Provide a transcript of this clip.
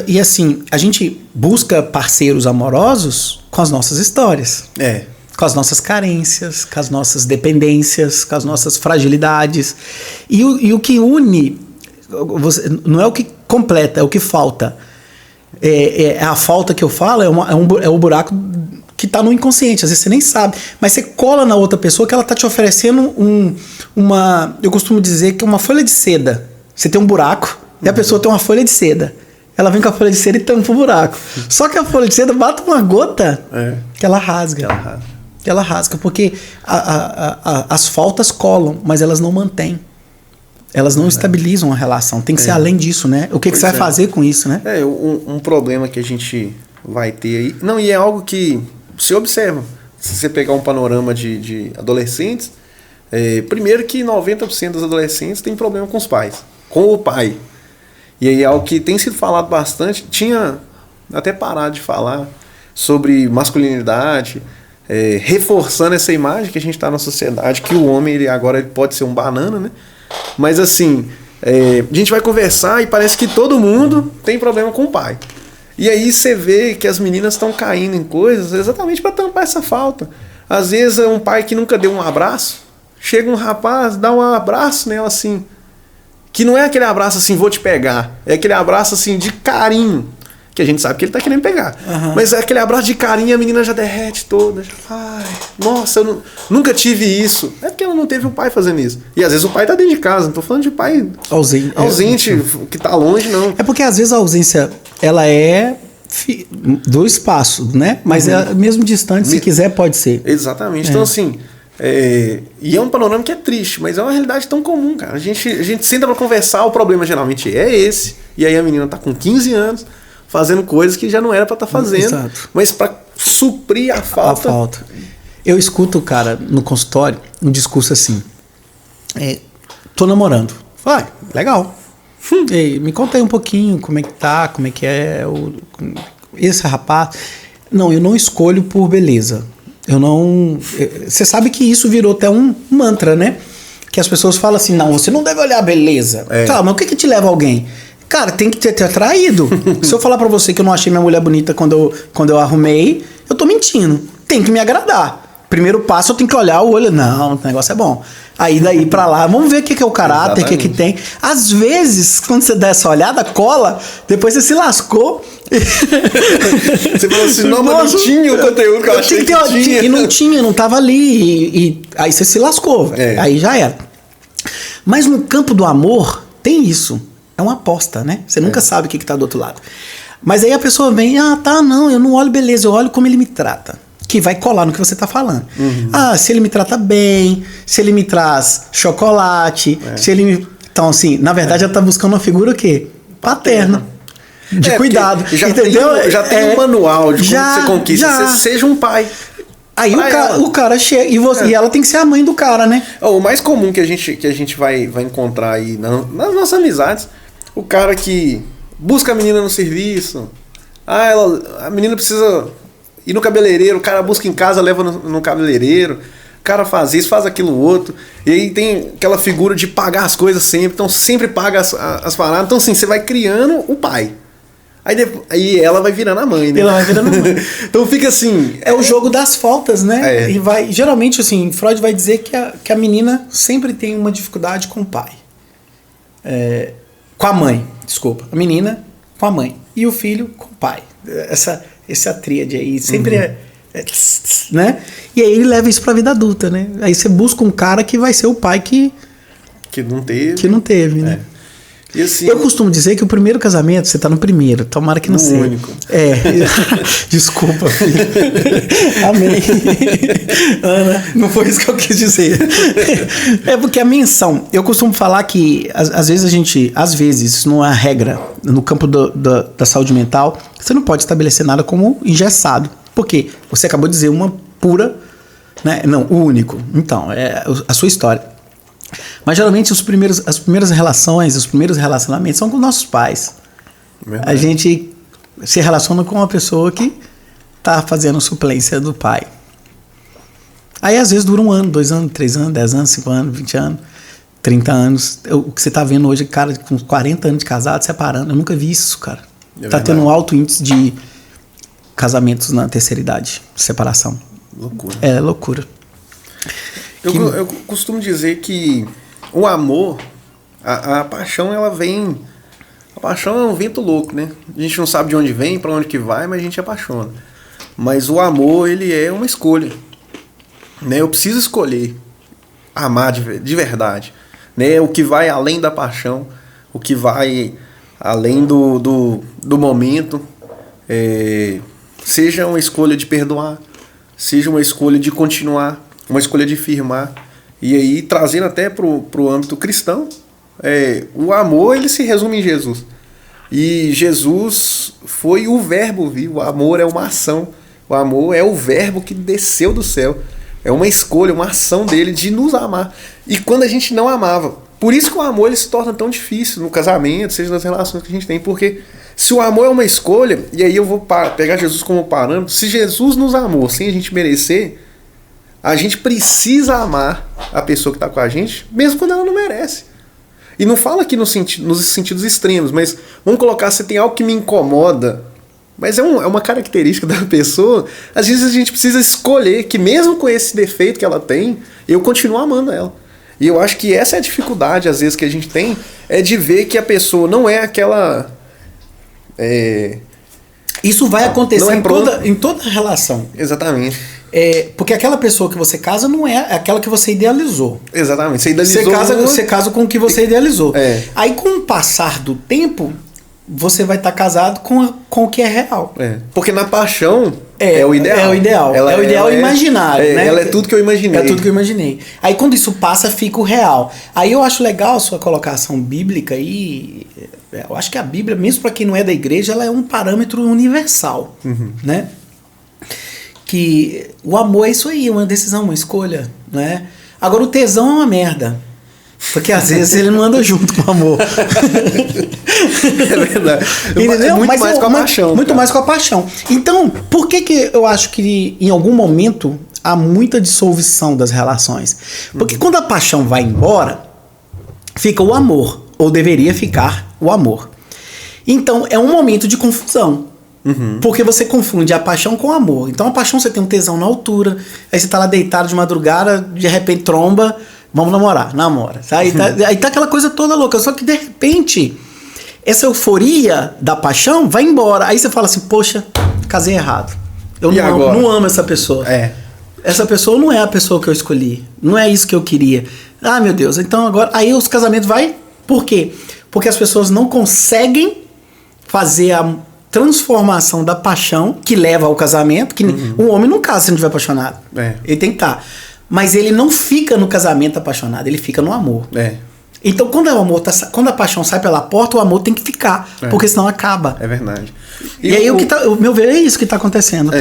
E assim, a gente busca parceiros amorosos com as nossas histórias. Com as nossas carências, com as nossas dependências, com as nossas fragilidades. E o que une, não é o que completa, é o que falta. A falta que eu falo é o buraco que está no inconsciente, às vezes você nem sabe, mas você cola na outra pessoa que ela está te oferecendo eu costumo dizer que é uma folha de seda. Você tem um buraco e a pessoa tem uma folha de seda. Ela vem com a folha de seda e tampa o buraco. Só que a folha de seda bate uma gota que ela rasga. Ela rasga, porque as faltas colam, mas elas não mantêm. Elas não estabilizam a relação. Tem que ser além disso, né? O que você vai fazer com isso, né? Um problema que a gente vai ter aí... Não, e é algo que se observa. Se você pegar um panorama de adolescentes, primeiro que 90% dos adolescentes têm problema com os pais. Com o pai. E aí é algo que tem sido falado bastante. Tinha até parado de falar sobre masculinidade... reforçando essa imagem que a gente está na sociedade, que o homem agora ele pode ser um banana, né? Mas assim, a gente vai conversar e parece que todo mundo tem problema com o pai. E aí você vê que as meninas estão caindo em coisas exatamente para tampar essa falta. Às vezes é um pai que nunca deu um abraço, chega um rapaz, dá um abraço nela assim, que não é aquele abraço assim, vou te pegar, é aquele abraço assim de carinho, que a gente sabe que ele tá querendo pegar. Mas é aquele abraço de carinho, a menina já derrete toda. Ai, nossa, eu nunca tive isso. É porque ela não teve o pai fazendo isso. E às vezes o pai tá dentro de casa, não tô falando de pai ausente que tá longe, não. É porque às vezes a ausência, ela é do espaço, né? Mas é mesmo distante, se quiser, pode ser. Exatamente. Então assim, e é um panorama que é triste, mas é uma realidade tão comum, cara. A gente senta pra conversar, o problema geralmente é esse. E aí a menina tá com 15 anos, fazendo coisas que já não era para estar fazendo. Exato. Mas para suprir a falta. Eu escuto, cara, no consultório, um discurso assim: tô namorando. Vai, legal. Ei, me conta aí um pouquinho como é que tá, como é que é esse rapaz. Não, eu não escolho por beleza. Eu não. Você sabe que isso virou até um mantra, né? Que as pessoas falam assim: não, você não deve olhar a beleza. Tá, mas o que te leva a alguém? Cara, tem que ter atraído. Se eu falar pra você que eu não achei minha mulher bonita quando eu arrumei, eu tô mentindo. Tem que me agradar. Primeiro passo, eu tenho que olhar o olho. Não, o negócio é bom. Aí daí pra lá, vamos ver o que é o caráter, o que tem. Às vezes, quando você dá essa olhada, cola, depois você se lascou. Você falou assim, não, mas não tinha o conteúdo que eu achei que tinha. E não tinha, não tava ali. E aí você se lascou. Aí já era. Mas no campo do amor, tem isso. É uma aposta, né? Você nunca sabe o que tá do outro lado. Mas aí a pessoa vem, não, eu não olho beleza, eu olho como ele me trata. Que vai colar no que você tá falando. Se ele me trata bem, se ele me traz chocolate, se ele me... Então, assim, na verdade ela tá buscando uma figura o quê? Paterna. De cuidado. Entendeu? Já tem um manual de como você conquista. Você seja um pai. Aí o cara chega e ela tem que ser a mãe do cara, né? O mais comum que a gente vai encontrar aí nas nossas amizades, o cara que busca a menina no serviço, a menina precisa ir no cabeleireiro, o cara busca em casa, leva no cabeleireiro, o cara faz isso, faz aquilo outro, e aí tem aquela figura de pagar as coisas sempre, então sempre paga as paradas, então assim, você vai criando o pai. Aí ela vai virando a mãe, né? Ela vai virando a mãe. Então fica assim... É o jogo das faltas, né? E geralmente, assim, Freud vai dizer que a menina sempre tem uma dificuldade com o pai. Com a mãe, desculpa. A menina com a mãe. E o filho com o pai. Essa tríade aí sempre né? E aí ele leva isso pra vida adulta, né? Aí você busca um cara que vai ser o pai que não teve. Que não teve, né? E assim, eu costumo dizer que o primeiro casamento, você tá no primeiro, tomara que não seja. único. Desculpa, filho. Amém. Ana, não foi isso que eu quis dizer. É porque a menção, eu costumo falar que às vezes, isso não é a regra, no campo da saúde mental, você não pode estabelecer nada como engessado. Por quê? Você acabou de dizer uma pura, né? Não, o único. Então, é a sua história. Mas geralmente as primeiras relações, os primeiros relacionamentos são com nossos pais. Verdade. A gente se relaciona com uma pessoa que está fazendo suplência do pai. Aí às vezes dura 1 ano, 2 anos, 3 anos, 10 anos, 5 anos, 20 anos, 30 anos. O que você está vendo hoje, cara com 40 anos de casado, separando. Eu nunca vi isso, cara. Tá tendo um alto índice de casamentos na terceira idade, separação. Loucura. É loucura. Eu costumo dizer que o amor, a paixão, ela vem... A paixão é um vento louco, né? A gente não sabe de onde vem, para onde que vai, mas a gente apaixona. Mas o amor, ele é uma escolha. Né? Eu preciso escolher amar de verdade. Né? O que vai além da paixão, o que vai além do momento. Seja uma escolha de perdoar, seja uma escolha de continuar, uma escolha de firmar. E aí, trazendo até pro âmbito cristão, o amor, ele se resume em Jesus. E Jesus foi o verbo vivo. O amor é uma ação. O amor é o verbo que desceu do céu. É uma escolha, uma ação dele de nos amar. E quando a gente não amava. Por isso que o amor, ele se torna tão difícil no casamento, seja nas relações que a gente tem. Porque se o amor é uma escolha, e aí eu vou pegar Jesus como parâmetro, se Jesus nos amou sem a gente merecer, a gente precisa amar a pessoa que está com a gente, mesmo quando ela não merece. E não fala aqui nos sentidos extremos, mas vamos colocar, se tem algo que me incomoda, mas é uma característica da pessoa, às vezes a gente precisa escolher que mesmo com esse defeito que ela tem, eu continuo amando ela. E eu acho que essa é a dificuldade, às vezes, que a gente tem, é de ver que a pessoa não é aquela... Isso vai acontecer em toda relação. Exatamente. Porque aquela pessoa que você casa não é aquela que você idealizou. Exatamente. Você idealizou. Você casa com o que você idealizou. Aí, com o passar do tempo, você vai estar casado com o que é real. Porque na paixão é o ideal. É o ideal. É o ideal imaginário, né? Ela é tudo que eu imaginei. É tudo que eu imaginei. Aí, quando isso passa, fica o real. Aí eu acho legal a sua colocação bíblica aí. Eu acho que a Bíblia, mesmo para quem não é da igreja, ela é um parâmetro universal, né? Que o amor é isso aí, uma decisão, uma escolha, né? Agora o tesão é uma merda, porque às vezes ele não anda junto com o amor. É verdade. Entendeu? Muito mais com a paixão. Muito mais com a paixão. Então, por que eu acho que em algum momento há muita dissolução das relações? Porque quando a paixão vai embora, fica o amor, ou deveria ficar o amor. Então é um momento de confusão. Porque você confunde a paixão com o amor. Então a paixão, você tem um tesão na altura, aí você tá lá deitado de madrugada, de repente tromba, vamos namorar, namora. Aí tá aquela coisa toda louca, só que de repente essa euforia da paixão vai embora. Aí você fala assim, poxa, casei errado. Eu não amo essa pessoa. Essa pessoa não é a pessoa que eu escolhi. Não é isso que eu queria. Ah, meu Deus, então agora... Aí os casamentos vai... Por quê? Porque as pessoas não conseguem fazer a transformação da paixão que leva ao casamento, que um homem não casa se não estiver apaixonado. Ele tem que estar. Mas ele não fica no casamento apaixonado, ele fica no amor. Então, quando a paixão sai pela porta, o amor tem que ficar, porque senão acaba. É verdade. E aí, o meu ver, é isso que está acontecendo.